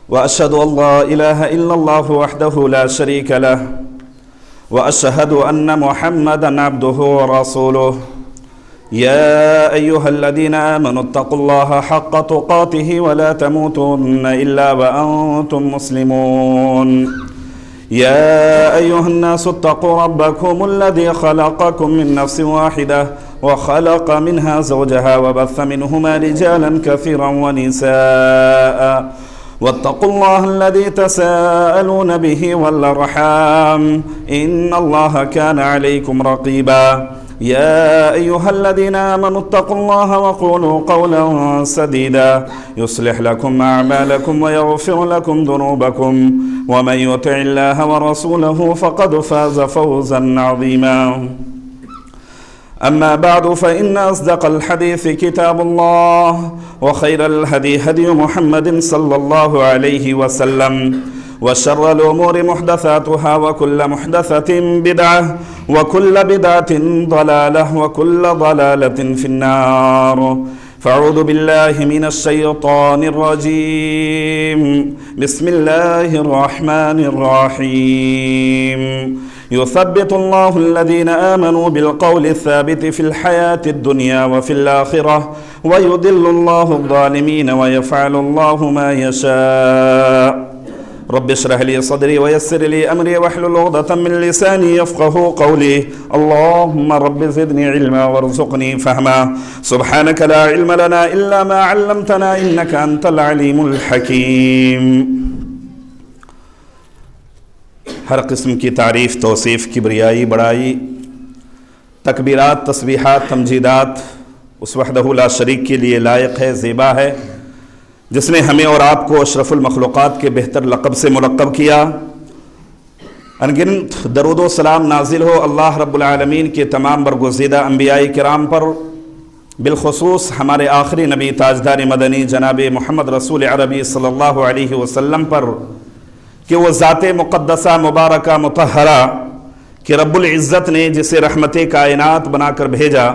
وأشهد أن لا إله إلا الله وحده لا شريك له وأشهد أن محمدا عبده ورسوله يا أيها الذين آمنوا اتقوا الله حق تقاته ولا تموتن إلا وأنتم مسلمون يا أيها الناس اتقوا ربكم الذي خلقكم من نفس واحدة وخلق منها زوجها وبث منهما رجالا كثيرا ونساء واتقوا الله الذي تساءلون به والأرحام إن الله كان عليكم رقيبا يا أيها الذين آمنوا اتقوا الله وقولوا قولا سديدا يصلح لكم أعمالكم ويغفر لكم ذنوبكم ومن يطع الله ورسوله فقد فاز فوزا عظيما أما بعد فإن أصدق الحديث كتاب الله وخير الهدي هدي محمد صلى الله عليه وسلم وشر الأمور محدثاتها وكل محدثة بدعة وكل بدعة ضلالة وكل ضلالة في النار فأعوذ بالله من الشيطان الرجيم بسم الله الرحمن الرحيم يثبت الله الذين آمنوا بالقول الثابت في الحياة الدنيا وفي الآخرة ويضل الله الظالمين ويفعل الله ما يشاء رب اشرح لي صدري ويسر لي أمري واحلل عقدة من لساني يفقه قولي اللهم رب زدني علما وارزقني فهما سبحانك لا علم لنا إلا ما علمتنا إنك أنت العليم الحكيم ہر قسم کی تعریف، توصیف، کبریائی، بڑائی، تکبیرات، تسبیحات، تمجیدات اس وحدہ لا شریک کے لیے لائق ہے، زیبا ہے، جس نے ہمیں اور آپ کو اشرف المخلوقات کے بہتر لقب سے ملقب کیا۔ انگنت درود و سلام نازل ہو اللہ رب العالمین کے تمام برگزیدہ انبیاء کرام پر، بالخصوص ہمارے آخری نبی تاجدار مدنی جناب محمد رسول عربی صلی اللہ علیہ وسلم پر، کہ وہ ذات مقدسہ مبارکہ مطہرہ کہ رب العزت نے جسے رحمت کائنات بنا کر بھیجا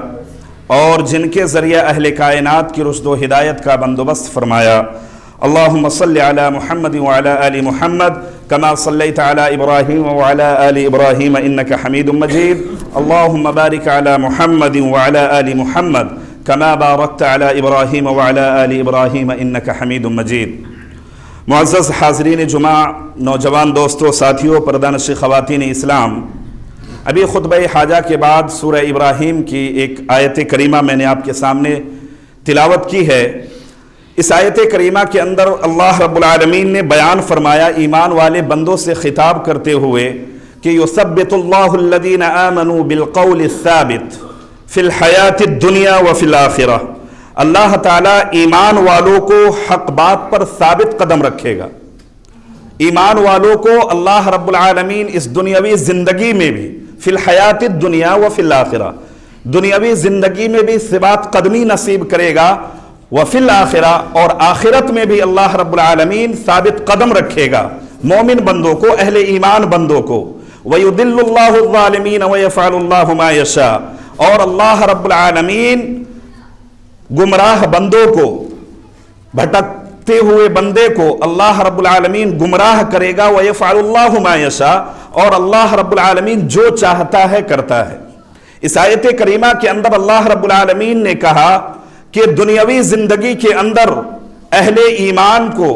اور جن کے ذریعہ اہل کائنات کی رشد و ہدایت کا بندوبست فرمایا۔ اللہم صلی علی محمد وعلی آل محمد کما صلیت علی ابراہیم وعلی آل ابراہیم انک حمید مجید۔ اللہم بارک علی محمد وعلی آل محمد کما بارکت علی ابراہیم وعلی آل ابراہیم انک حمید مجید۔ معزز حاضرین جمعہ، نوجوان دوستوں، ساتھیوں، پردہ نشین خواتین اسلام، ابھی خطبہ حاجہ کے بعد سورہ ابراہیم کی ایک آیت کریمہ میں نے آپ کے سامنے تلاوت کی ہے۔ اس آیت کریمہ کے اندر اللہ رب العالمین نے بیان فرمایا ایمان والے بندوں سے خطاب کرتے ہوئے کہ یثبت اللہ الذین آمنوا بالقول الثابت فی الحیات الدنیا وفی الآخرہ، اللہ تعالیٰ ایمان والوں کو حق بات پر ثابت قدم رکھے گا۔ ایمان والوں کو اللہ رب العالمین اس دنیاوی زندگی میں بھی فی الحیات الدنیا وفی الآخرہ، دنیاوی زندگی میں بھی ثبات قدمی نصیب کرے گا، وفی الآخرہ اور آخرت میں بھی اللہ رب العالمین ثابت قدم رکھے گا مومن بندوں کو، اہل ایمان بندوں کو۔ وَيُضِلُّ اللَّهُ الظَّالِمِينَ وَيَفْعَلُ اللَّهُ مَا يَشَاءُ، اور اللہ رب العالمین گمراہ بندوں کو، بھٹکتے ہوئے بندے کو اللہ رب العالمین گمراہ کرے گا۔ وَيَفْعَلُ اللَّهُ مَا يَشَاءُ، اور اللہ رب العالمین جو چاہتا ہے کرتا ہے۔ اس آیت کریمہ کے اندر اللہ رب العالمین نے کہا کہ دنیاوی زندگی کے اندر اہل ایمان کو،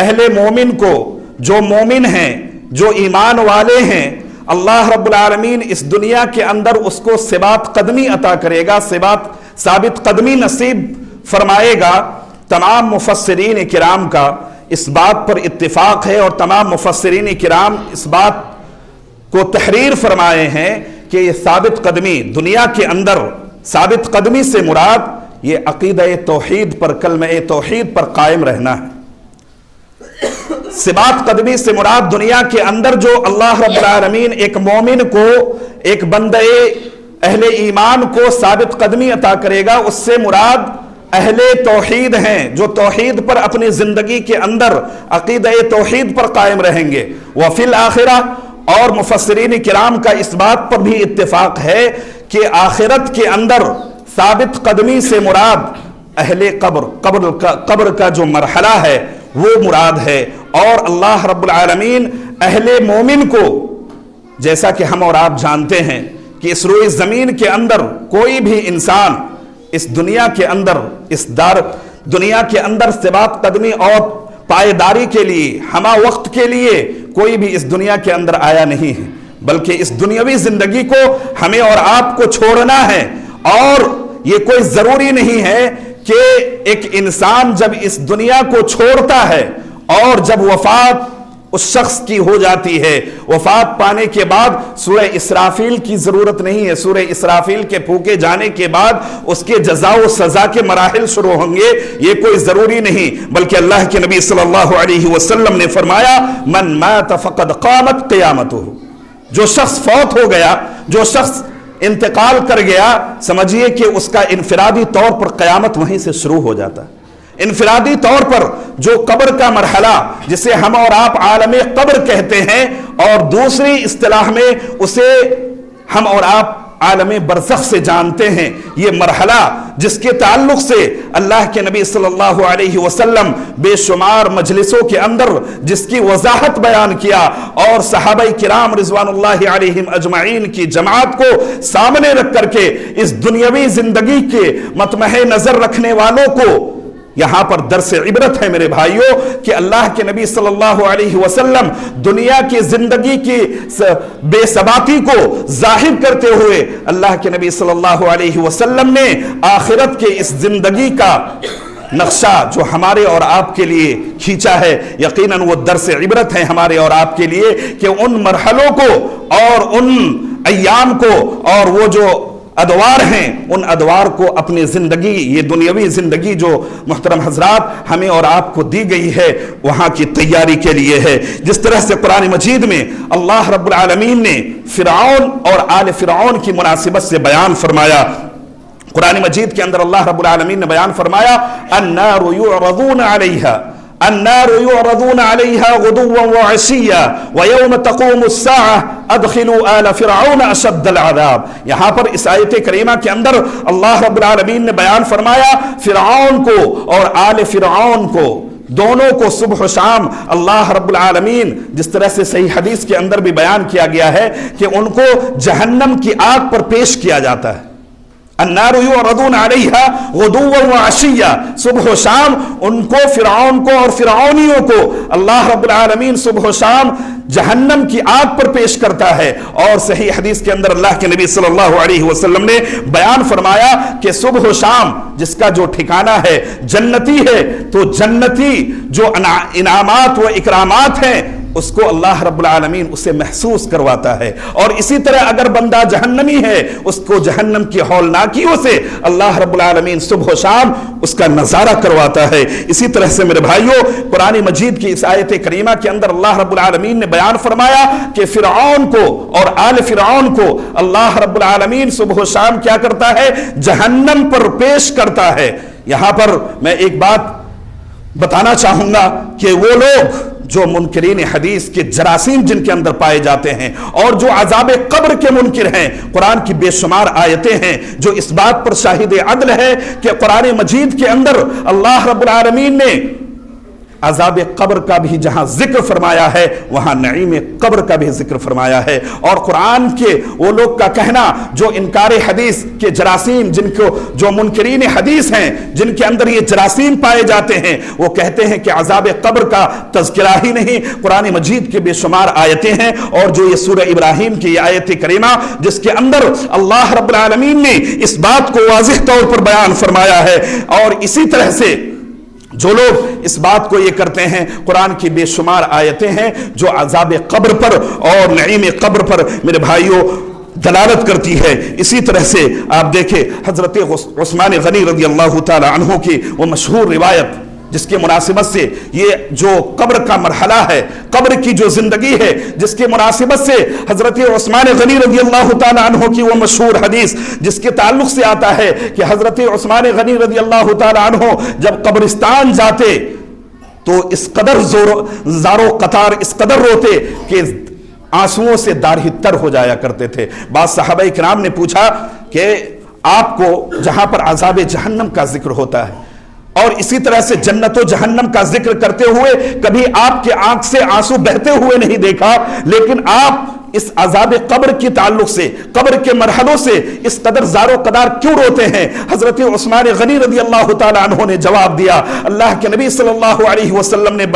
اہل مومن کو، جو مومن ہیں، جو ایمان والے ہیں، اللہ رب العالمین اس دنیا کے اندر اس کو ثبات قدمی عطا کرے گا، ثابت قدمی نصیب فرمائے گا۔ تمام مفسرین کرام کا اس بات پر اتفاق ہے اور تمام مفسرین کرام اس بات کو تحریر فرمائے ہیں کہ یہ ثابت قدمی دنیا کے اندر، ثابت قدمی سے مراد یہ عقیدہ توحید پر، کلمہ توحید پر قائم رہنا ہے۔ ثبات قدمی سے مراد دنیا کے اندر جو اللہ رب العالمین ایک مومن کو، ایک بندے اہل ایمان کو ثابت قدمی عطا کرے گا، اس سے مراد اہل توحید ہیں، جو توحید پر اپنی زندگی کے اندر عقیدہ توحید پر قائم رہیں گے۔ وفی الآخرہ، اور مفسرین کرام کا اس بات پر بھی اتفاق ہے کہ آخرت کے اندر ثابت قدمی سے مراد اہل قبر کا جو مرحلہ ہے وہ مراد ہے، اور اللہ رب العالمین اہل مومن کو، جیسا کہ ہم اور آپ جانتے ہیں کہ اس روئے زمین کے اندر کوئی بھی انسان اس دنیا کے اندر، اس دنیا کے اندر ثبات قدمی اور پائیداری کے لیے، ہمہ وقت کے لیے کوئی بھی اس دنیا کے اندر آیا نہیں ہے، بلکہ اس دنیاوی زندگی کو ہمیں اور آپ کو چھوڑنا ہے۔ اور یہ کوئی ضروری نہیں ہے کہ ایک انسان جب اس دنیا کو چھوڑتا ہے اور جب وفات اس شخص کی ہو جاتی ہے، وفات پانے کے بعد سورہ اسرافیل کی ضرورت نہیں ہے۔ سورہ اسرافیل کے پھونکے جانے کے بعد اس کے جزا و سزا کے مراحل شروع ہوں گے، یہ کوئی ضروری نہیں، بلکہ اللہ کے نبی صلی اللہ علیہ وسلم نے فرمایا من مات فقد قامت قیامتہ، جو شخص فوت ہو گیا، جو شخص انتقال کر گیا، سمجھیے کہ اس کا انفرادی طور پر قیامت وہیں سے شروع ہو جاتا ہے۔ انفرادی طور پر جو قبر کا مرحلہ جسے ہم اور آپ عالم قبر کہتے ہیں، اور دوسری اصطلاح میں اسے ہم اور آپ عالم برزخ سے جانتے ہیں، یہ مرحلہ جس کے تعلق سے اللہ کے نبی صلی اللہ علیہ وسلم بے شمار مجلسوں کے اندر جس کی وضاحت بیان کیا، اور صحابہ کرام رضوان اللہ علیہم اجمعین کی جماعت کو سامنے رکھ کر کے اس دنیاوی زندگی کے مطمع نظر رکھنے والوں کو یہاں پر درس عبرت ہے میرے بھائیوں، کہ اللہ کے نبی صلی اللہ علیہ وسلم دنیا کی زندگی کی بے ثباتی کو ظاہر کرتے ہوئے اللہ کے نبی صلی اللہ علیہ وسلم نے آخرت کے اس زندگی کا نقشہ جو ہمارے اور آپ کے لیے کھینچا ہے، یقیناً وہ درس عبرت ہے ہمارے اور آپ کے لیے، کہ ان مرحلوں کو اور ان ایام کو اور وہ جو ادوار ہیں، ان ادوار کو اپنی زندگی، یہ دنیاوی زندگی جو محترم حضرات ہمیں اور آپ کو دی گئی ہے، وہاں کی تیاری کے لیے ہے۔ جس طرح سے قرآن مجید میں اللہ رب العالمین نے فرعون اور آل فرعون کی مناسبت سے بیان فرمایا، قرآن مجید کے اندر اللہ رب العالمین نے بیان فرمایا النار یعرضون علیہا النار یعرضون علیہا غدوا وعشیا ویوم تقوم الساعة ادخلوا آل فرعون اشد العذاب۔ یہاں پر اس آیت کریمہ کے اندر اللہ رب العالمین نے بیان فرمایا فرعون کو اور آل فرعون کو، دونوں کو صبح و شام اللہ رب العالمین، جس طرح سے صحیح حدیث کے اندر بھی بیان کیا گیا ہے کہ ان کو جہنم کی آگ پر پیش کیا جاتا ہے۔ النار یعرضون علیہا غدوا وعشیا، صبح و شام ان کو، فرعون کو اور فرعونیوں کو اللہ رب العالمین صبح و شام جہنم کی آگ پر پیش کرتا ہے۔ اور صحیح حدیث کے اندر اللہ کے نبی صلی اللہ علیہ وسلم نے بیان فرمایا کہ صبح و شام جس کا جو ٹھکانہ ہے جنتی ہے، تو جنتی جو انعامات و اکرامات ہیں اس کو اللہ رب العالمین اسے محسوس کرواتا ہے، اور اسی طرح اگر بندہ جہنمی ہے اس کو جہنم کی ہولناکیوں سے اللہ رب العالمین صبح و شام اس کا نظارہ کرواتا ہے۔ اسی طرح سے میرے بھائیوں قرآن مجید کی اس آیت کریمہ کے اندر اللہ رب العالمین نے بیان فرمایا کہ فرعون کو اور آل فرعون کو اللہ رب العالمین صبح و شام کیا کرتا ہے؟ جہنم پر پیش کرتا ہے۔ یہاں پر میں ایک بات بتانا چاہوں گا کہ وہ لوگ جو منکرین حدیث کے جراثیم جن کے اندر پائے جاتے ہیں اور جو عذاب قبر کے منکر ہیں، قرآن کی بے شمار آیتیں ہیں جو اس بات پر شاہد عدل ہے کہ قرآن مجید کے اندر اللہ رب العالمین نے عذاب قبر کا بھی جہاں ذکر فرمایا ہے وہاں نعیم قبر کا بھی ذکر فرمایا ہے۔ اور قرآن کے وہ لوگ کا کہنا جو انکار حدیث کے جراثیم، جن کو جو منکرین حدیث ہیں جن کے اندر یہ جراثیم پائے جاتے ہیں، وہ کہتے ہیں کہ عذاب قبر کا تذکرہ ہی نہیں، قرآن مجید کے بے شمار آیتیں ہیں، اور جو یہ سورہ ابراہیم کی یہ آیت کریمہ جس کے اندر اللہ رب العالمین نے اس بات کو واضح طور پر بیان فرمایا ہے۔ اور اسی طرح سے جو لوگ اس بات کو یہ کرتے ہیں، قرآن کی بے شمار آیتیں ہیں جو عذاب قبر پر اور نعیم قبر پر میرے بھائیوں دلالت کرتی ہے۔ اسی طرح سے آپ دیکھیں حضرت عثمان غنی رضی اللہ تعالی عنہ کی وہ مشہور روایت جس کے مناسبت سے یہ جو قبر کا مرحلہ ہے، قبر کی جو زندگی ہے، جس کے مناسبت سے حضرت عثمان غنی رضی اللہ تعالی عنہ کی وہ مشہور حدیث جس کے تعلق سے آتا ہے کہ حضرت عثمان غنی رضی اللہ تعالی عنہ جب قبرستان جاتے تو اس قدر زارو قطار اس قدر روتے کہ آنسوؤں سے دارہی تر ہو جایا کرتے تھے۔ بعض صحابہ کرام نے پوچھا کہ آپ کو جہاں پر عذاب جہنم کا ذکر ہوتا ہے اور اسی طرح سے جنت و جہنم کا ذکر کرتے ہوئے کبھی آپ کے آنکھ سے آنسو بہتے ہوئے نہیں دیکھا، لیکن آپ اس عذاب قبر کی تعلق سے، قبر کے مرحلوں سے اس قدر زار و قدار کیوں روتے ہیں؟ حضرت عثمان غنی رضی اللہ تعالی عنہ نے جواب دیا، اللہ کے نبی صلی اللہ علیہ وسلم نے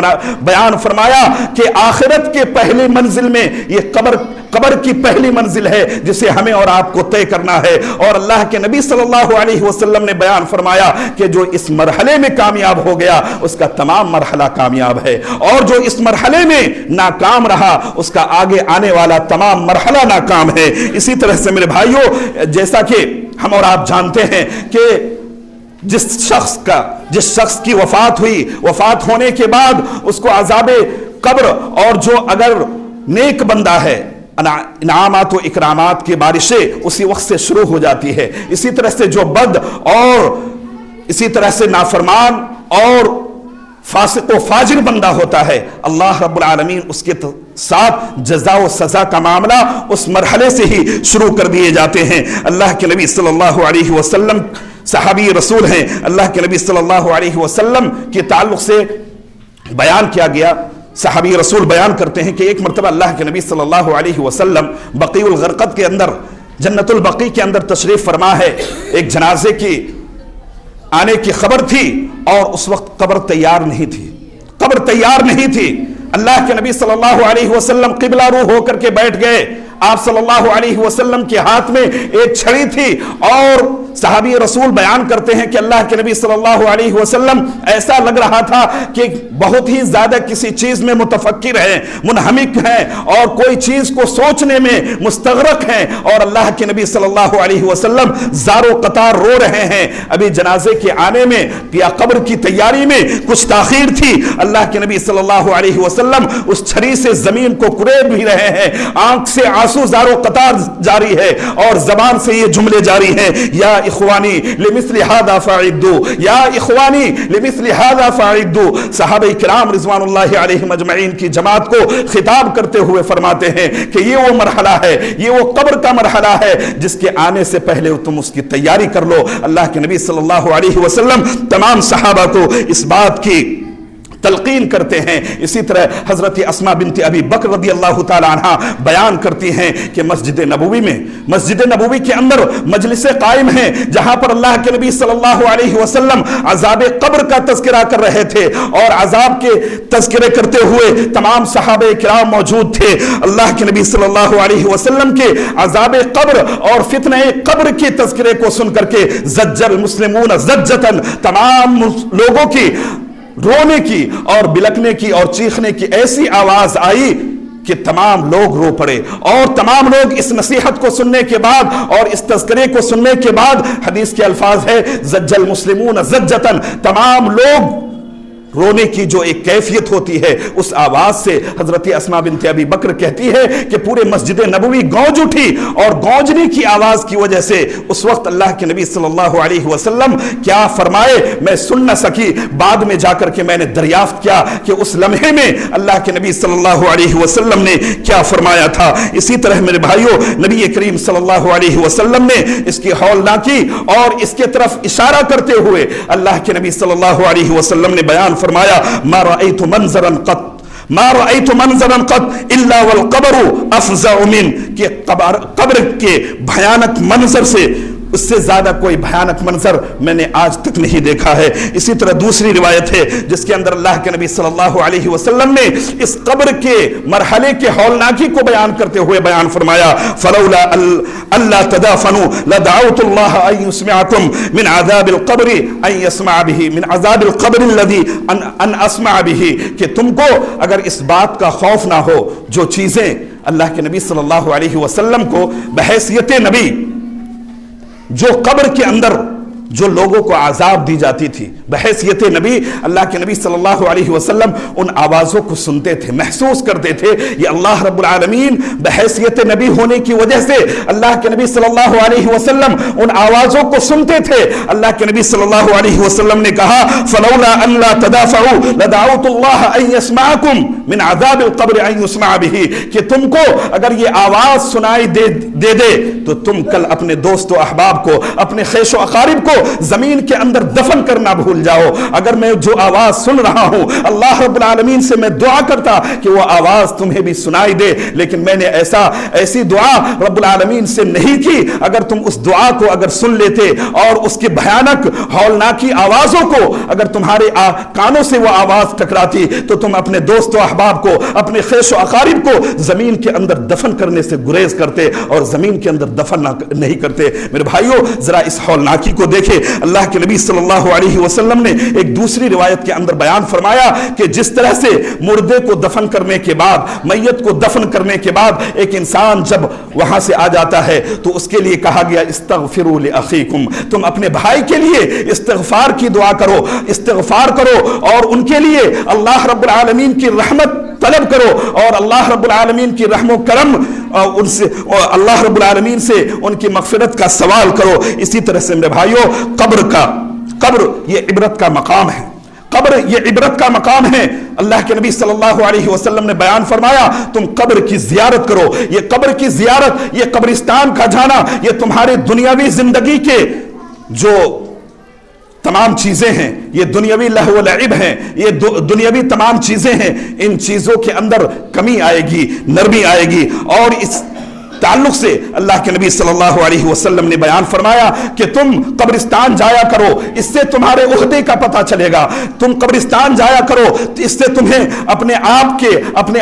بیان فرمایا کہ آخرت کے پہلی منزل میں یہ قبر کی پہلی منزل ہے جسے ہمیں اور آپ کو طے کرنا ہے، اور اللہ کے نبی صلی اللہ علیہ وسلم نے بیان فرمایا کہ جو اس مرحلے میں کامیاب ہو گیا اس کا تمام مرحلہ کامیاب ہے، اور جو اس مرحلے میں ناکام رہا اس کا آگے آنے والا تمام مرحلہ ناکام ہے۔ اسی طرح سے میرے بھائیوں، جیسا کہ ہم اور آپ جانتے ہیں کہ جس شخص کی وفات ہوئی، وفات ہونے کے بعد اس کو عذاب قبر، اور جو اگر نیک بندہ ہے انعامات و اکرامات کی بارشیں اسی وقت سے شروع ہو جاتی ہے، اسی طرح سے جو بد اور اسی طرح سے نافرمان اور فاسق و فاجر بندہ ہوتا ہے، اللہ رب العالمین اس کے ساتھ جزا و سزا کا معاملہ اس مرحلے سے ہی شروع کر دیے جاتے ہیں۔ اللہ کے نبی صلی اللہ علیہ وسلم صحابی رسول ہیں، اللہ کے نبی صلی اللہ علیہ وسلم کے تعلق سے بیان کیا گیا، صحابی رسول بیان کرتے ہیں کہ ایک مرتبہ اللہ کے نبی صلی اللہ علیہ وسلم بقیع الغرقد کے اندر، جنت البقیع کے اندر تشریف فرما ہے، ایک جنازے کی آنے کی خبر تھی اور اس وقت قبر تیار نہیں تھی، اللہ کے نبی صلی اللہ علیہ وسلم قبلہ رو ہو کر کے بیٹھ گئے، آپ صلی اللہ علیہ وسلم کے ہاتھ میں ایک چھڑی تھی، اور صحابی رسول بیان کرتے ہیں کہ اللہ کے نبی صلی اللہ علیہ وسلم ایسا لگ رہا تھا کہ بہت ہی زیادہ کسی چیز میں متفکر ہیں، منہمک ہیں، اور کوئی چیز کو سوچنے میں مستغرق ہیں، اور اللہ کے نبی صلی اللہ علیہ وسلم زار و قطار رو رہے ہیں۔ ابھی جنازے کے آنے میں یا قبر کی تیاری میں کچھ تاخیر تھی، اللہ کے نبی صلی اللہ علیہ وسلم اس چھری سے زمین کو کریب بھی رہے ہیں، آنکھ سے آنسو زار و قطار جاری ہے، اور زبان سے یہ جملے جاری ہیں، یا اخوانی لمثل هذا فاعدوا، یا اخوانی لمثل هذا فاعدوا۔ صحابہ کرام رضوان اللہ علیہم اجمعین کی جماعت کو خطاب کرتے ہوئے فرماتے ہیں کہ یہ وہ مرحلہ ہے، یہ وہ قبر کا مرحلہ ہے جس کے آنے سے پہلے تم اس کی تیاری کر لو۔ اللہ کے نبی صلی اللہ علیہ وسلم تمام صحابہ کو اس بات کی تلقین کرتے ہیں۔ اسی طرح حضرت اسماء بنت ابی بکر رضی اللہ تعالی عنہ بیان کرتی ہیں کہ مسجد نبوی کے اندر مجلس قائم ہیں جہاں پر اللہ کے نبی صلی اللہ علیہ وسلم عذاب قبر کا تذکرہ کر رہے تھے، اور عذاب کے تذکرے کرتے ہوئے تمام صحابہ کرام موجود تھے۔ اللہ کے نبی صلی اللہ علیہ وسلم کے عذاب قبر اور فتنہ قبر کے تذکرے کو سن کر کے زجر المسلمون زجتن، تمام لوگوں کی رونے کی اور بلکنے کی اور چیخنے کی ایسی آواز آئی کہ تمام لوگ رو پڑے، اور تمام لوگ اس نصیحت کو سننے کے بعد اور اس تذکرے کو سننے کے بعد، حدیث کے الفاظ ہے زج المسلمون زجتن، تمام لوگ رونے کی جو ایک کیفیت ہوتی ہے اس آواز سے حضرت اسماء بنت ابی بکر کہتی ہے کہ پورے مسجد نبوی گونج اٹھی، اور گونجنے کی آواز کی وجہ سے اس وقت اللہ کے نبی صلی اللہ علیہ وسلم کیا فرمائے میں سن نہ سکی، بعد میں جا کر کے میں نے دریافت کیا کہ اس لمحے میں اللہ کے نبی صلی اللہ علیہ وسلم نے کیا فرمایا تھا۔ اسی طرح میرے بھائیوں، نبی کریم صلی اللہ علیہ وسلم نے اس کی ہولناکی اور اس کے طرف اشارہ کرتے ہوئے اللہ کے نبی صلی اللہ علیہ وسلم نے بیان فرمایا ما رأيت منظرا قط الا والقبر افزع من، کہ قبر کے بھیانک منظر سے اس سے زیادہ کوئی بھیانک منظر میں نے آج تک نہیں دیکھا ہے۔ اسی طرح دوسری روایت ہے جس کے اندر اللہ کے نبی صلی اللہ علیہ وسلم نے اس قبر کے مرحلے کے ہولناکی کو بیان کرتے ہوئے بیان فرمایا فلولا الا تدافنوا لدعوت الله ان يسمعكم من عذاب القبر ان يسمع به من عذاب القبر الذي ان اسمع به، کہ تم کو اگر اس بات کا خوف نہ ہو، جو چیزیں اللہ کے نبی صلی اللہ علیہ وسلم کو بحیثیت نبی جو قبر کے اندر جو لوگوں کو عذاب دی جاتی تھی، بحیثیت نبی اللہ کے نبی صلی اللہ علیہ وسلم ان آوازوں کو سنتے تھے، محسوس کرتے تھے، یہ اللہ رب العالمین بحیثیت نبی ہونے کی وجہ سے اللہ کے نبی صلی اللہ علیہ وسلم ان آوازوں کو سنتے تھے۔ اللہ کے نبی صلی اللہ علیہ وسلم نے کہا فلولا ان لا تدافعوا لدعوت الله ان يسمعكم من عذاب القبر ان يسمع به، کہ تم کو اگر یہ آواز سنائی دے تو تم کل اپنے دوست و احباب کو، اپنے خیش و اقارب کو زمین کے اندر دفن کرنا بھول جاؤ. اگر میں جو آواز سن رہا ہوں اللہ رب العالمین سے میں دعا کرتا کہ وہ آواز تمہیں بھی سنائی دے, لیکن میں نے ایسی دعا رب العالمین سے نہیں کی. اگر تم اس دعا کو اگر سن لیتے اور اس کے بھیانک ہولناکی آوازوں کو اگر تمہارے کانوں سے وہ آواز ٹکراتی تو تم اپنے دوست و احباب کو, اپنے خیش و اقارب کو زمین کے اندر دفن کرنے سے گریز کرتے اور زمین کے اندر دفن نہیں کرتے. میرے بھائیوں, ذرا اس ہولناکی کو دیکھیں. اللہ کے نبی صلی اللہ علیہ وسلم نے ایک دوسری روایت کے اندر بیان فرمایا کہ جس طرح سے مردے کو دفن کرنے کے بعد, میت کو دفن کرنے کے بعد ایک انسان جب وہاں سے آ جاتا ہے تو اس کے لیے کہا گیا استغفروا لاخیکم, تم اپنے بھائی کے لیے استغفار کی دعا کرو, استغفار کرو اور ان کے لیے اللہ رب العالمین کی رحمت طلب کرو اور اللہ رب العالمین کی رحم و کرم ان سے, اللہ رب العالمین سے ان کی مغفرت کا سوال کرو. اسی طرح سے میرے بھائیوں, قبر یہ عبرت کا مقام ہے. قبر یہ عبرت کا مقام ہے. اللہ کے نبی صلی اللہ علیہ وسلم نے بیان فرمایا تم قبر کی زیارت کرو. یہ قبر کی زیارت, یہ قبرستان کا جانا, یہ تمہارے دنیاوی زندگی کے جو تمام چیزیں ہیں, یہ دنیاوی لہو و لعب ہیں, یہ دنیاوی تمام چیزیں ہیں, ان چیزوں کے اندر کمی آئے گی, نرمی آئے گی. اور اس تعلق سے اللہ کے نبی صلی اللہ علیہ وسلم نے بیان فرمایا کہ تم قبرستان جایا کرو, اس سے تمہارے عہدے کا پتہ چلے گا. تم قبرستان جایا کرو, اس سے تمہیں اپنے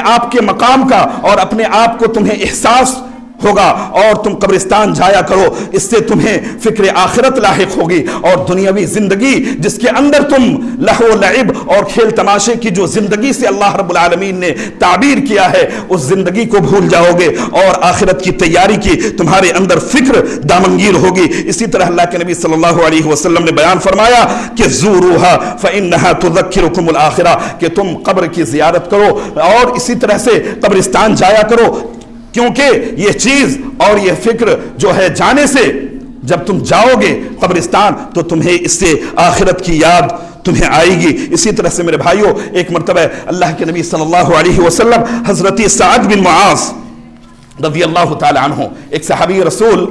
آپ کے مقام کا اور اپنے آپ کو تمہیں احساس ہوگا. اور تم قبرستان جایا کرو, اس سے تمہیں فکر آخرت لاحق ہوگی اور دنیاوی زندگی جس کے اندر تم لہو لعب اور کھیل تماشے کی جو زندگی سے اللہ رب العالمین نے تعبیر کیا ہے اس زندگی کو بھول جاؤ گے اور آخرت کی تیاری کی تمہارے اندر فکر دامنگیر ہوگی. اسی طرح اللہ کے نبی صلی اللہ علیہ وسلم نے بیان فرمایا کہ زوروها فإنها تذکرکم الآخرہ, کہ تم قبر کی زیارت کرو اور اسی طرح سے قبرستان جایا کرو, کیونکہ یہ چیز اور یہ فکر جو ہے جانے سے جب تم جاؤ گے قبرستان تو تمہیں اس سے آخرت کی یاد تمہیں آئے گی. اسی طرح سے میرے بھائیوں, ایک مرتبہ اللہ کے نبی صلی اللہ علیہ وسلم حضرت سعد بن معاذ رضی اللہ تعالی عنہ, ایک صحابی رسول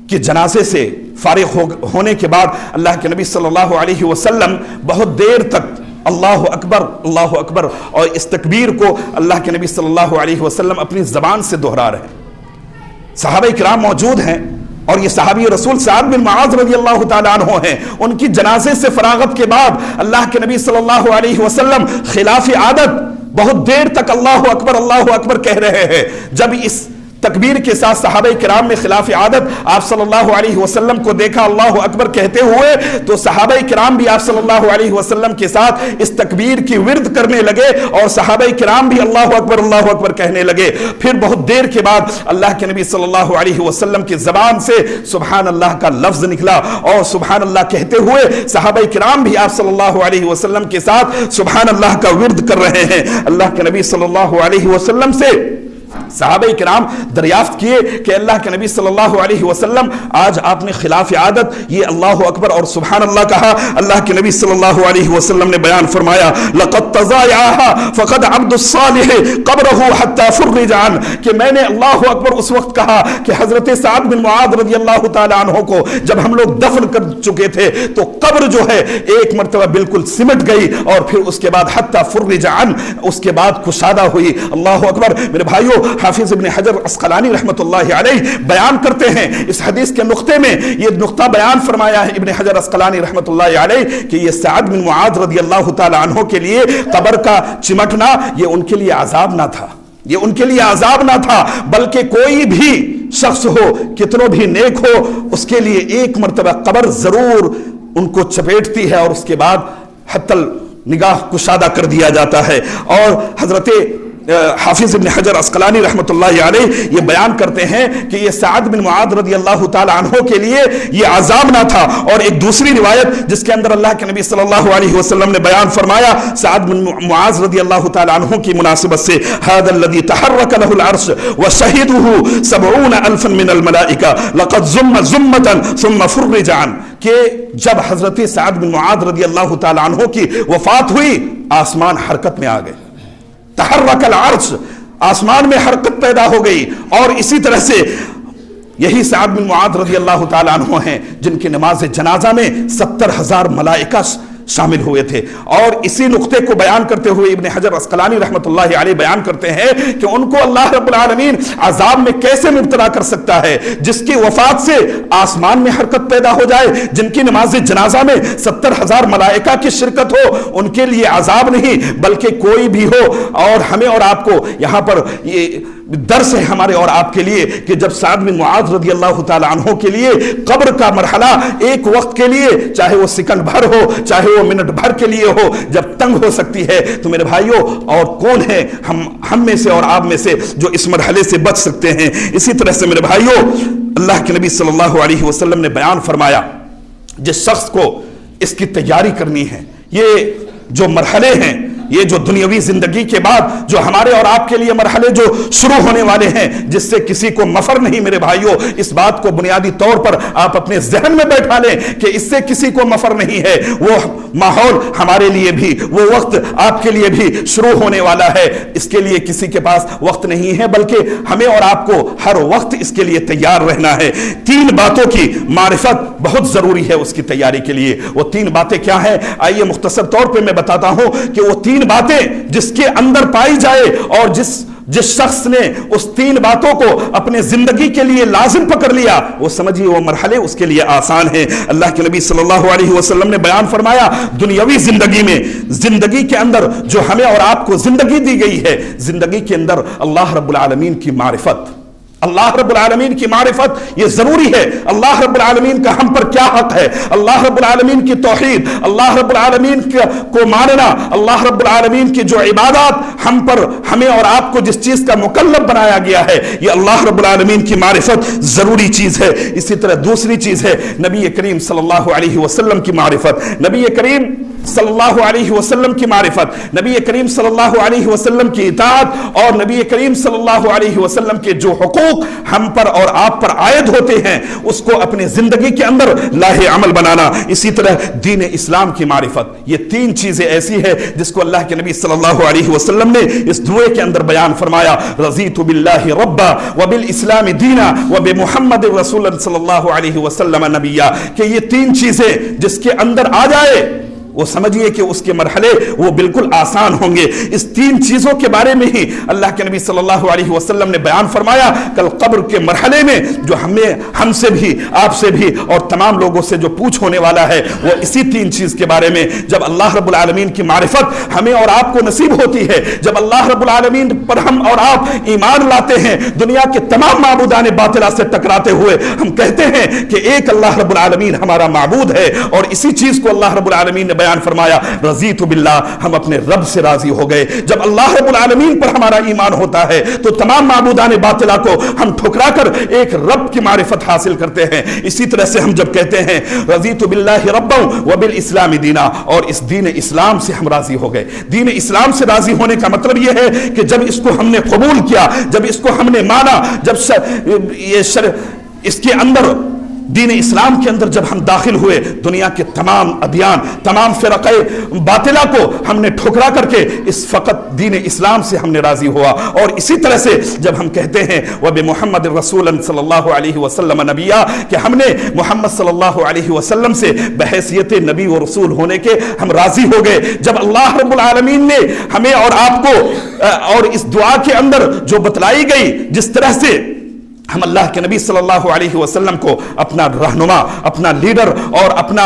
کے جنازے سے فارغ ہونے کے بعد اللہ کے نبی صلی اللہ علیہ وسلم بہت دیر تک اللہ اکبر اللہ اکبر اور اس تکبیر کو اللہ کے نبی صلی اللہ علیہ وسلم اپنی زبان سے دہرا رہے. صحابہ کرام موجود ہیں اور یہ صحابی رسول سعد بن معاذ رضی اللہ تعالیٰ عنہ ہیں. ان کی جنازے سے فراغت کے بعد اللہ کے نبی صلی اللہ علیہ وسلم خلاف عادت بہت دیر تک اللہ اکبر کہہ رہے ہیں. جب اس تکبیر کے ساتھ صحابہ کرام نے خلاف عادت آپ صلی اللہ علیہ وسلم کو دیکھا اللہ اکبر کہتے ہوئے, تو صحابہ کرام بھی آپ صلی اللہ علیہ وسلم کے ساتھ اس تکبیر کی ورد کرنے لگے اور صحابہ کرام بھی اللہ اکبر کہنے لگے. پھر بہت دیر کے بعد اللہ کے نبی صلی اللہ علیہ وسلم کی زبان سے سبحان اللہ کا لفظ نکلا اور سبحان اللہ کہتے ہوئے صحابہ کرام بھی آپ صلی اللہ علیہ وسلم کے ساتھ سبحان اللہ کا ورد کر رہے ہیں. اللہ کے نبی صلی اللہ علیہ وسلم سے صحابہ کرام دریافت کیے کہ اللہ کے نبی صلی اللہ علیہ وسلم آج آپ نے خلاف عادت یہ اللہ اکبر اور سبحان اللہ کہا. اللہ کے نبی صلی اللہ علیہ وسلم نے بیان فرمایا لقد تضايعها فقد عبد الصالح قبره حتى فرج عنه, کہ میں نے اللہ اکبر اس وقت کہا کہ حضرت سعد بن معاذ رضی اللہ تعالی عنہ کو جب ہم لوگ دفن کر چکے تھے تو قبر جو ہے ایک مرتبہ بالکل سمٹ گئی اور پھر اس کے بعد حتى فرج عنه, اس کے بعد کشادہ ہوئی. اللہ اکبر. میرے بھائیوں, حافظ ابن حجر عسقلانی رحمت اللہ علیہ بیان کرتے ہیں اس حدیث کے نقطے میں یہ نقطہ بیان فرمایا ہے ابن حجر عسقلانی رحمت اللہ علیہ کہ یہ سعد بن معاذ رضی اللہ تعالی عنہ کے لیے قبر کا چمٹنا یہ ان کے لیے عذاب نہ تھا, یہ ان کے لیے عذاب نہ تھا, بلکہ کوئی بھی شخص ہو کتنوں بھی نیک ہو اس کے لیے ایک مرتبہ قبر ضرور ان کو چپیٹتی ہے اور اس کے بعد حتی نگاہ کشادہ کر دیا جاتا ہے. اور حضرت حافظ ابن حجر عسقلانی رحمت اللہ علیہ یہ بیان کرتے ہیں کہ یہ سعد بن معاذ رضی اللہ تعالی عنہ کے لیے یہ عذاب نہ تھا. اور ایک دوسری روایت جس کے اندر اللہ کے نبی صلی اللہ علیہ وسلم نے بیان فرمایا سعد بن معاذ رضی اللہ تعالی عنہ کی مناسبت سے هذا الذي تحرك له العرش وشهده 70,000 من الملائکہ لقد زم زمة ثم فرج عنه, کہ جب حضرت سعد بن معاذ رضی اللہ تعالی عنہ کی وفات ہوئی آسمان حرکت میں آ گئے, تحرک العرش, آسمان میں حرکت پیدا ہو گئی. اور اسی طرح سے یہی سعد بن معاذ رضی اللہ تعالیٰ عنہ ہیں جن کی نماز جنازہ میں 70,000 ملائکہ شامل ہوئے تھے. اور اسی نقطے کو بیان کرتے ہوئے ابن حجر عسقلانی رحمۃ اللہ علیہ بیان کرتے ہیں کہ ان کو اللہ رب العالمین عذاب میں کیسے مبتلا کر سکتا ہے؟ جس کی وفات سے آسمان میں حرکت پیدا ہو جائے، جن کی نماز جنازہ میں 70,000 ملائکہ کی شرکت ہو، ان کے لیے عذاب نہیں بلکہ کوئی بھی ہو. اور ہمیں اور آپ کو یہاں پر یہ درس ہے ہمارے اور آپ کے لیے کہ جب سعد بن معاذ رضی اللہ تعالی عنہ کے لیے قبر کا مرحلہ ایک وقت کے لیے، چاہے وہ سیکنڈ بھر ہو چاہے وہ منٹ بھر کے لیے ہو، جب تنگ ہو سکتی ہے، تو میرے بھائیوں اور کون ہے ہم میں سے اور آپ میں سے جو اس مرحلے سے بچ سکتے ہیں؟ اسی طرح سے میرے بھائیوں اللہ کے نبی صلی اللہ علیہ وسلم نے بیان فرمایا جس شخص کو اس کی تیاری کرنی ہے، یہ جو مرحلے ہیں، یہ جو دنیاوی زندگی کے بعد جو ہمارے اور آپ کے لیے مرحلے جو شروع ہونے والے ہیں، جس سے کسی کو مفر نہیں میرے بھائیوں، اس بات کو بنیادی طور پر آپ اپنے ذہن میں بیٹھا لیں کہ اس سے کسی کو مفر نہیں ہے. وہ ماحول ہمارے لیے بھی، وہ وقت آپ کے لیے بھی شروع ہونے والا ہے. اس کے لیے کسی کے پاس وقت نہیں ہے بلکہ ہمیں اور آپ کو ہر وقت اس کے لیے تیار رہنا ہے. 3 باتوں کی معرفت بہت ضروری ہے اس کی تیاری کے لیے. وہ 3 باتیں کیا ہیں؟ آئیے مختصر طور پہ میں بتاتا ہوں کہ وہ 3 باتیں جس کے اندر پائی جائے اور جس شخص نے اس 3 باتوں کو اپنے زندگی کے لیے لازم پکڑ لیا، وہ سمجھیے وہ مرحلے اس کے لیے آسان ہیں. اللہ کے نبی صلی اللہ علیہ وسلم نے بیان فرمایا دنیاوی زندگی میں، زندگی کے اندر جو ہمیں اور آپ کو زندگی دی گئی ہے، زندگی کے اندر اللہ رب العالمین کی معرفت، اللہ رب العالمین کی معرفت یہ ضروری ہے. اللہ رب العالمین کا ہم پر کیا حق ہے، اللہ رب العالمین کی توحید، اللہ رب العالمین کو ماننا، اللہ رب العالمین کی جو عبادات ہم پر، ہمیں اور آپ کو جس چیز کا مکلف بنایا گیا ہے، یہ اللہ رب العالمین کی معرفت ضروری چیز ہے. اسی طرح دوسری چیز ہے نبی کریم صلی اللہ علیہ وسلم کی معرفت. نبی کریم صلی اللہ علیہ وسلم کی معرفت، نبی کریم صلی اللہ علیہ وسلم کی اطاعت اور نبی کریم صلی اللہ علیہ وسلم کے جو حقوق ہم پر اور آپ پر عائد ہوتے ہیں اس کو اپنے زندگی کے اندر لاہ عمل بنانا. اسی طرح دین اسلام کی معرفت. یہ 3 چیزیں ایسی ہے جس کو اللہ کے نبی صلی اللہ علیہ وسلم نے اس دعے کے اندر بیان فرمایا، رضیت باللہ ربا وبالاسلام دینا وبمحمد رسول صلی اللہ علیہ وسلم نبیا. کہ یہ 3 چیزیں جس کے اندر آ جائے وہ سمجھیے کہ اس کے مرحلے وہ بالکل آسان ہوں گے. اس 3 چیزوں کے بارے میں ہی اللہ کے نبی صلی اللہ علیہ وسلم نے بیان فرمایا کل قبر کے مرحلے میں جو ہم سے بھی، آپ سے بھی اور تمام لوگوں سے جو پوچھ ہونے والا ہے وہ اسی 3 چیز کے بارے میں. جب اللہ رب العالمین کی معرفت ہمیں اور آپ کو نصیب ہوتی ہے، جب اللہ رب العالمین پر ہم اور آپ ایمان لاتے ہیں، دنیا کے تمام معبودان باطلہ سے ٹکراتے ہوئے ہم کہتے ہیں کہ ایک اللہ رب العالمین ہمارا معبود ہے، اور اسی چیز کو اللہ رب العالمین نے بیان فرمایا رضیت باللہ، ہم اپنے رب سے راضی ہو گئے. جب اللہ رب العالمین پر ہمارا ایمان ہوتا ہے تو تمام معبودان باطلہ کو ہم ٹھکرا کر ایک رب کی معرفت حاصل کرتے ہیں. اسی طرح سے ہم جب کہتے ہیں رضیت باللہ ربا وبالاسلام دینا، اور اس دین اسلام سے ہم راضی ہو گئے. دین اسلام سے راضی ہونے کا مطلب یہ ہے کہ جب اس کو ہم نے قبول کیا، جب اس کو ہم نے مانا، جب اس کے اندر دین اسلام کے اندر جب ہم داخل ہوئے، دنیا کے تمام ادیان، تمام فرقے باطلہ کو ہم نے ٹھکرا کر کے اس فقط دین اسلام سے ہم نے راضی ہوا. اور اسی طرح سے جب ہم کہتے ہیں وبمحمد رسول صلی اللہ علیہ وسلم نبیا، کہ ہم نے محمد صلی اللہ علیہ وسلم سے بحیثیت نبی و رسول ہونے کے ہم راضی ہو گئے. جب اللہ رب العالمین نے ہمیں اور آپ کو اور اس دعا کے اندر جو بتلائی گئی، جس طرح سے ہم اللہ کے نبی صلی اللہ علیہ وسلم کو اپنا رہنما، اپنا لیڈر اور اپنا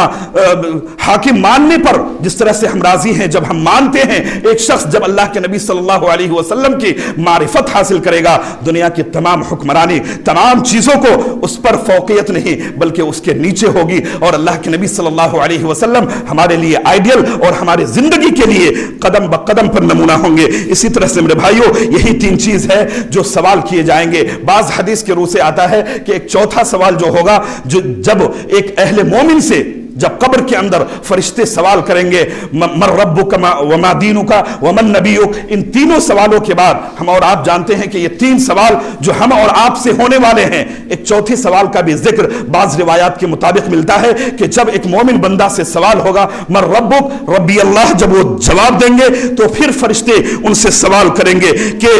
حاکم ماننے پر جس طرح سے ہم راضی ہیں، جب ہم مانتے ہیں ایک شخص جب اللہ کے نبی صلی اللہ علیہ وسلم کی معرفت حاصل کرے گا، دنیا کی تمام حکمرانی، تمام چیزوں کو اس پر فوقیت نہیں بلکہ اس کے نیچے ہوگی. اور اللہ کے نبی صلی اللہ علیہ وسلم ہمارے لیے آئیڈیل اور ہمارے زندگی کے لیے قدم بقدم پر نمونہ ہوں گے. اسی طرح سے میرے بھائیوں یہی 3 چیز ہے جو سوال کیے جائیں گے. بعض حدیث کے روح سے آتا ہے کہ ایک چوتھا سوال جو ہوگا، جب ایک اہل مومن سے جب قبر کے اندر فرشتے سوال کریں گے من ربک وما دینک ومن نبیک، ان تینوں سوالوں کے بعد ہم اور آپ جانتے ہیں کہ یہ 3 سوال جو ہم اور آپ سے ہونے والے ہیں، ایک چوتھے سوال کا بھی ذکر بعض روایات کے مطابق ملتا ہے کہ جب ایک مومن بندہ سے سوال ہوگا من ربک ربی اللہ، جب وہ جواب دیں گے تو پھر فرشتے ان سے سوال کریں گے کہ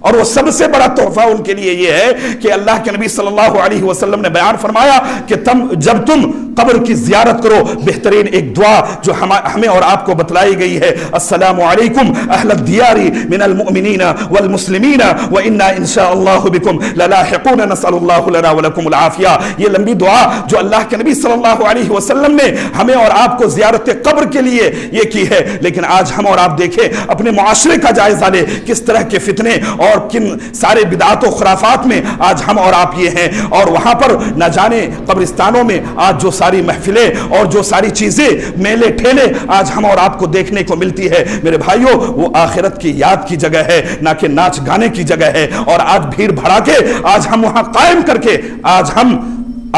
اور وہ سب سے بڑا تحفہ ان کے لیے یہ ہے کہ اللہ کے نبی صلی اللہ علیہ وسلم نے بیان فرمایا کہ جب تم قبر کی زیارت کرو، بہترین ایک دعا جو ہمیں اور آپ کو بتلائی گئی ہے، السلام علیکم اہل الدیار من المؤمنین والمسلمین وإنا انشاء اللہ بکم للاحقون نسأل اللہ لنا ولکم العافیہ. یہ لمبی دعا جو اللہ کے نبی صلی اللہ علیہ وسلم نے ہمیں اور آپ کو زیارت قبر کے لیے یہ کی ہے. لیکن آج ہم اور آپ دیکھیں، اپنے معاشرے کا جائزہ لیں، کس طرح کے فتنے اور کن سارے بدعات و خرافات میں آج ہم اور آپ یہ ہیں. اور وہاں پر نہ جانے قبرستانوں میں آج جو ساری محفلیں اور جو ساری چیزیں میلے ٹھیلے آج ہم اور آپ کو دیکھنے کو ملتی ہے، میرے بھائیوں وہ آخرت کی یاد کی جگہ ہے، نہ کہ ناچ گانے کی جگہ ہے. اور آج بھیڑ بھڑا کے آج ہم وہاں قائم کر کے آج ہم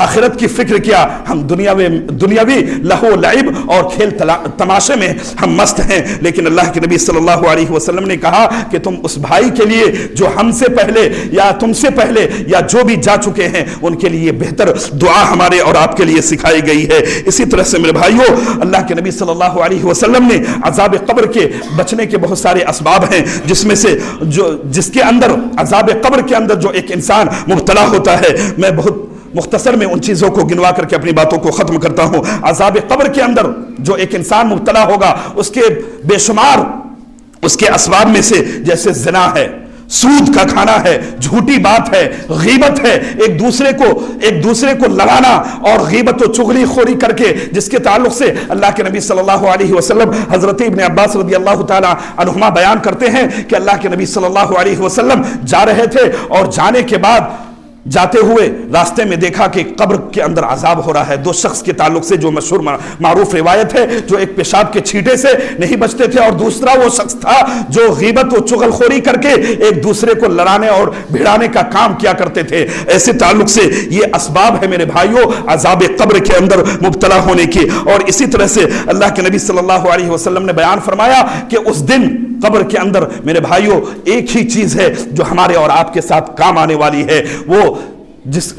آخرت کی فکر کیا، ہم دنیاوی لہو لعب اور کھیل تماشے میں ہم مست ہیں. لیکن اللہ کے نبی صلی اللہ علیہ وسلم نے کہا کہ تم اس بھائی کے لیے جو ہم سے پہلے یا تم سے پہلے یا جو بھی جا چکے ہیں ان کے لیے بہتر دعا ہمارے اور آپ کے لیے سکھائی گئی ہے. اسی طرح سے میرے بھائیوں، اللہ کے نبی صلی اللہ علیہ وسلم نے عذاب قبر کے بچنے کے بہت سارے اسباب ہیں، جس میں سے جس کے اندر عذاب قبر کے اندر جو ایک انسان مبتلا ہوتا ہے، میں بہت مختصر میں ان چیزوں کو گنوا کر کے اپنی باتوں کو ختم کرتا ہوں. عذاب قبر کے اندر جو ایک انسان مبتلا ہوگا اس کے بے شمار اس کے اسباب میں سے جیسے زنا ہے، سود کا کھانا ہے، جھوٹی بات ہے، غیبت ہے، ایک دوسرے کو لڑانا اور غیبت و چغلی خوری کر کے، جس کے تعلق سے اللہ کے نبی صلی اللہ علیہ وسلم حضرت ابن عباس رضی اللہ تعالی عنہما بیان کرتے ہیں کہ اللہ کے نبی صلی اللہ علیہ وسلم جا رہے تھے اور جانے کے بعد جاتے ہوئے راستے میں دیکھا کہ قبر کے اندر عذاب ہو رہا ہے. دو شخص کے تعلق سے جو مشہور معروف روایت ہے، جو ایک پیشاب کے چھینٹے سے نہیں بچتے تھے اور دوسرا وہ شخص تھا جو غیبت و چغل خوری کر کے ایک دوسرے کو لڑانے اور بھڑانے کا کام کیا کرتے تھے. ایسے تعلق سے یہ اسباب ہے میرے بھائیوں عذاب قبر کے اندر مبتلا ہونے کی. اور اسی طرح سے اللہ کے نبی صلی اللہ علیہ وسلم نے بیان فرمایا کہ اس دن قبر کے اندر میرے بھائیوں ایک ہی چیز ہے جو ہمارے اور آپ کے ساتھ کام آنے والی ہے. وہ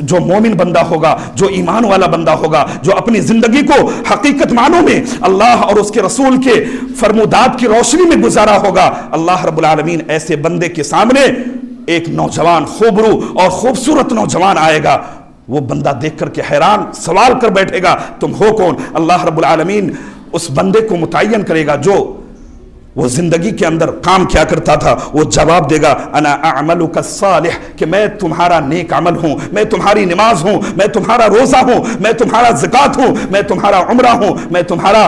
جو مومن بندہ ہوگا، جو ایمان والا بندہ ہوگا، جو اپنی زندگی کو حقیقت معنوں میں اللہ اور اس کے رسول کے فرمودات کی روشنی میں گزارا ہوگا، اللہ رب العالمین ایسے بندے کے سامنے ایک نوجوان خوبرو اور خوبصورت نوجوان آئے گا. وہ بندہ دیکھ کر کے حیران سوال کر بیٹھے گا تم ہو کون؟ اللہ رب العالمین اس بندے کو متعین کرے گا جو وہ زندگی کے اندر کام کیا کرتا تھا. وہ جواب دے گا انا اعملک الصالح، کہ میں تمہارا نیک عمل ہوں، میں تمہاری نماز ہوں، میں تمہارا روزہ ہوں، میں تمہارا زکوٰۃ ہوں، میں تمہارا عمرہ ہوں، میں تمہارا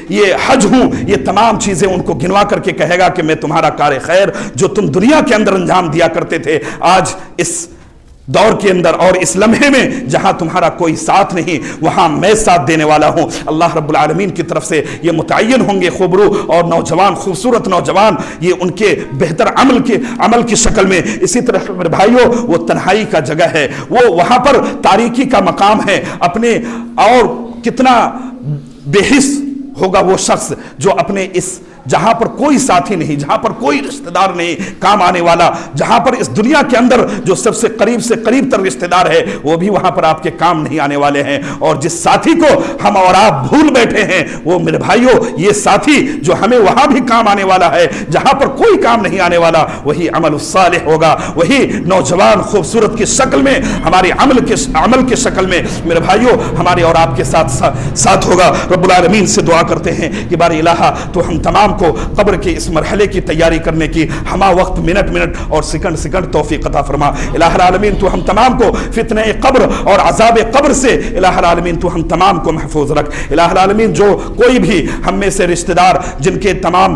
یہ حج ہوں. یہ تمام چیزیں ان کو گنوا کر کے کہے گا کہ میں تمہارا کار خیر جو تم دنیا کے اندر انجام دیا کرتے تھے، آج اس دور کے اندر اور اس لمحے میں جہاں تمہارا کوئی ساتھ نہیں، وہاں میں ساتھ دینے والا ہوں. اللہ رب العالمین کی طرف سے یہ متعین ہوں گے خوبرو اور نوجوان، خوبصورت نوجوان، یہ ان کے بہتر عمل کی شکل میں. اسی طرح میرے بھائیوں وہ تنہائی کا جگہ ہے، وہ وہاں پر تاریکی کا مقام ہے. اپنے اور کتنا بے حس ہوگا وہ شخص جو اپنے اس جہاں پر کوئی ساتھی نہیں، جہاں پر کوئی رشتہ دار نہیں کام آنے والا، جہاں پر اس دنیا کے اندر جو سب سے قریب تر رشتہ دار ہے وہ بھی وہاں پر آپ کے کام نہیں آنے والے ہیں. اور جس ساتھی کو ہم اور آپ بھول بیٹھے ہیں وہ میرے بھائیوں یہ ساتھی جو ہمیں وہاں بھی کام آنے والا ہے، جہاں پر کوئی کام نہیں آنے والا، وہی عمل الصالح ہوگا، وہی نوجوان خوبصورت کی شکل میں، ہمارے عمل کے شکل میں میرے بھائیوں ہمارے اور آپ کے ساتھ ہوگا. رب العالمین سے دعا کرتے ہیں کہ باری الہ تو ہم تمام کو قبر کے اس مرحلے کی تیاری کرنے کی ہما وقت منٹ اور سیکنڈ توفیق عطا فرما. الہ العالمین تو ہم تمام کو فتنہ قبر اور عذاب قبر سے الہ العالمین تو ہم تمام کو محفوظ رکھ. الہ العالمین جو کوئی بھی ہم میں سے رشتہ دار جن کے تمام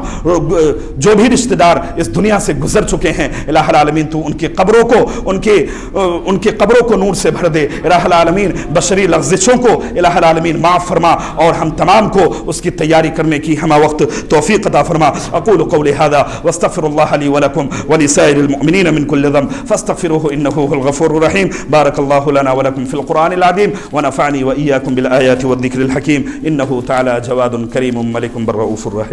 جو بھی رشتہ دار اس دنیا سے گزر چکے ہیں، الہ العالمین تو ان کے قبروں کو نور سے بھر دے. الہ العالمین بشری لغزشوں کو الہ العالمین معاف فرما اور ہم تمام کو اس کی تیاری کرنے کی ہما وقت توفیق عطا فرما. اقول قولي هذا واستغفر الله لي ولكم ولسائر المؤمنين من كل ذنب فاستغفروه انه هو الغفور الرحيم. بارك الله لنا ولكم في القرآن العظيم ونفعني وإياكم بالآيات والذكر الحكيم. انه تعالى جواد كريم ملك بالرؤوف الرحيم.